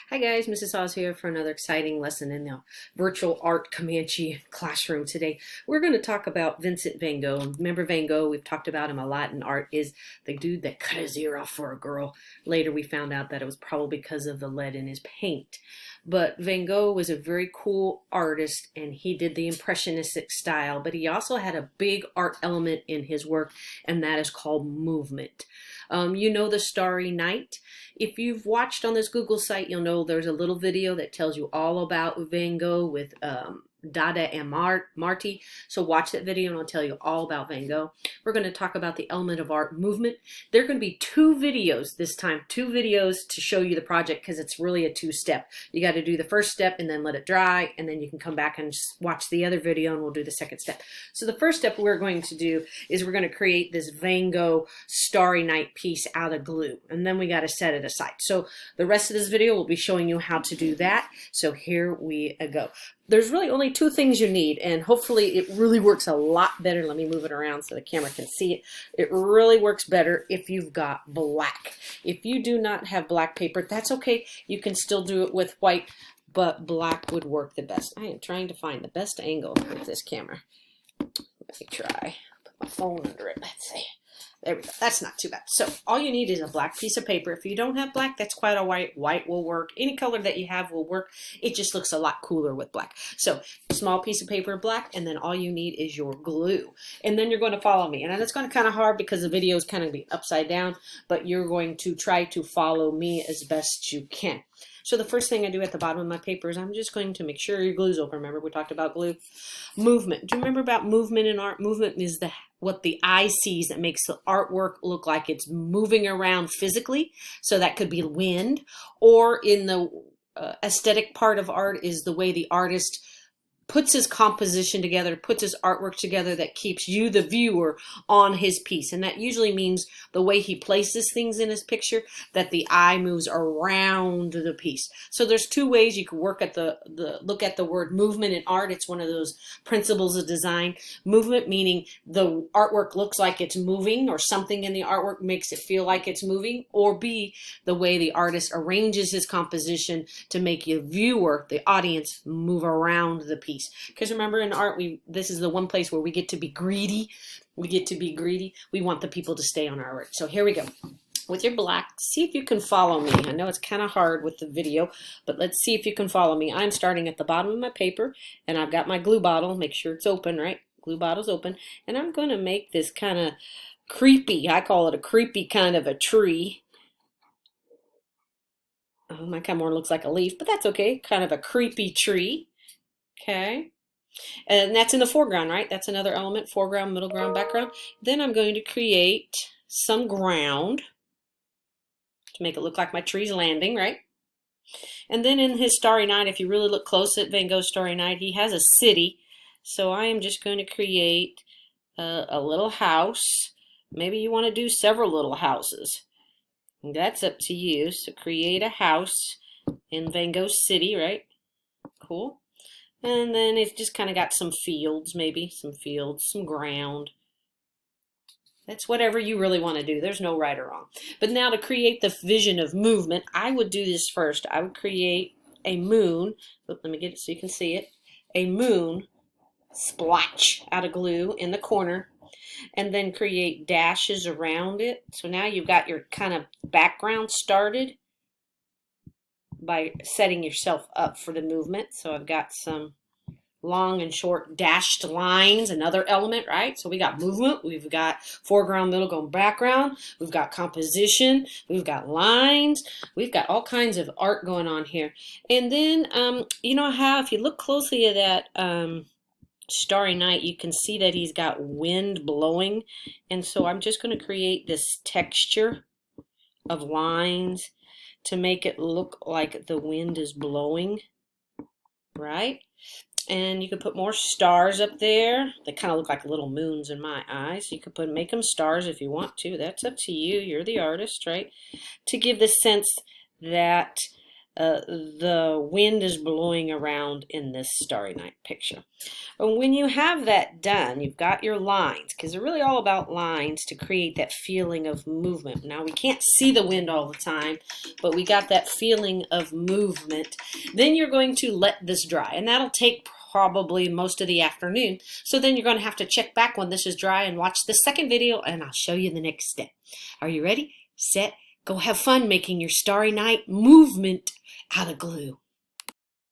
Hi guys, Mrs. Hawes here for another exciting lesson in the virtual art Comanche classroom. Today we're going to talk about Vincent van Gogh. Remember Van Gogh, we've talked about him a lot in art, is the dude that cut his ear off for a girl. Later we found out that it was probably because of the lead in his paint. But Van Gogh was a very cool artist and he did the impressionistic style, but he also had a big art element in his work, and that is called movement. You know the Starry Night? If you've watched on this Google site, you'll know there's a little video that tells you all about Van Gogh with Dada and Marty. So watch that video and I'll tell you all about Van Gogh. We're going to talk about the element of art movement. There are going to be two videos this time, two videos to show you the project because it's really a two-step. You got to do the first step and then let it dry, and then you can come back and watch the other video and we'll do the second step. So the first step we're going to do is we're going to create this Van Gogh Starry Night piece out of glue, and then we got to set it aside. So the rest of this video will be showing you how to do that. So here we go. There's really only two things you need, and hopefully it really works a lot better. Let me move it around so the camera can see it. It really works better if you've got black. If you do not have black paper, that's okay. You can still do it with white, but black would work the best. I am trying to find the best angle with this camera. Let me try. Put my phone under it. Let's see. There we go. That's not too bad. So all you need is a black piece of paper. If you don't have black, that's quite all right. White will work. Any color that you have will work. It just looks a lot cooler with black. So small piece of paper, black, and then all you need is your glue. And then you're going to follow me. And it's going to kind of hard because the video is kind of upside down, but you're going to try to follow me as best you can. So the first thing I do at the bottom of my paper is I'm just going to make sure your glue's open. Remember we talked about glue? Movement. Do you remember about movement in art? Movement is what the eye sees that makes the artwork look like it's moving around physically. So that could be wind, or in the aesthetic part of art is the way the artist puts his composition together, puts his artwork together that keeps you, the viewer, on his piece. And that usually means the way he places things in his picture, that the eye moves around the piece. So there's two ways you can work at look at the word movement in art. It's one of those principles of design. Movement meaning the artwork looks like it's moving, or something in the artwork makes it feel like it's moving, or B, the way the artist arranges his composition to make you, viewer, the audience, move around the piece. Because remember, in art, this is the one place where we get to be greedy. We get to be greedy. We want the people to stay on our work. So here we go. With your black, see if you can follow me. I know it's kind of hard with the video, but let's see if you can follow me. I'm starting at the bottom of my paper, and I've got my glue bottle. Make sure it's open, right? Glue bottle's open. And I'm going to make this kind of creepy, I call it a creepy kind of a tree. Oh, my kind of more looks like a leaf, but that's okay. Kind of a creepy tree. Okay, and that's in the foreground, right? That's another element, foreground, middle ground, background. Then I'm going to create some ground to make it look like my tree's landing, right? And then in his Starry Night, if you really look close at Van Gogh's Starry Night, he has a city. So I am just going to create a little house. Maybe you want to do several little houses. That's up to you. So create a house in Van Gogh's city, right? Cool. And then it's just kind of got some fields, maybe some fields, some ground. That's whatever you really want to do. There's no right or wrong. But now to create the vision of movement, I would do this first. I would create a moon. Let me get it so you can see it. A moon splotch out of glue in the corner, and then create dashes around it. So now you've got your kind of background started by setting yourself up for the movement. So I've got some long and short dashed lines, another element, right? So we got movement, we've got foreground, middle ground, background, we've got composition, we've got lines, we've got all kinds of art going on here. And then, you know how if you look closely at that Starry Night, you can see that he's got wind blowing. And so I'm just going to create this texture of lines to make it look like the wind is blowing, right? And you could put more stars up there. They kind of look like little moons in my eyes. You could make them stars if you want to. That's up to you. You're the artist, right? To give the sense that the wind is blowing around in this Starry Night picture. And when you have that done, you've got your lines, because they're really all about lines to create that feeling of movement. Now, we can't see the wind all the time, but we got that feeling of movement. Then you're going to let this dry, and that'll take probably most of the afternoon. So then you're going to have to check back when this is dry and watch the second video, and I'll show you the next step. Are you ready? Set, go have fun making your Starry Night movement out of glue.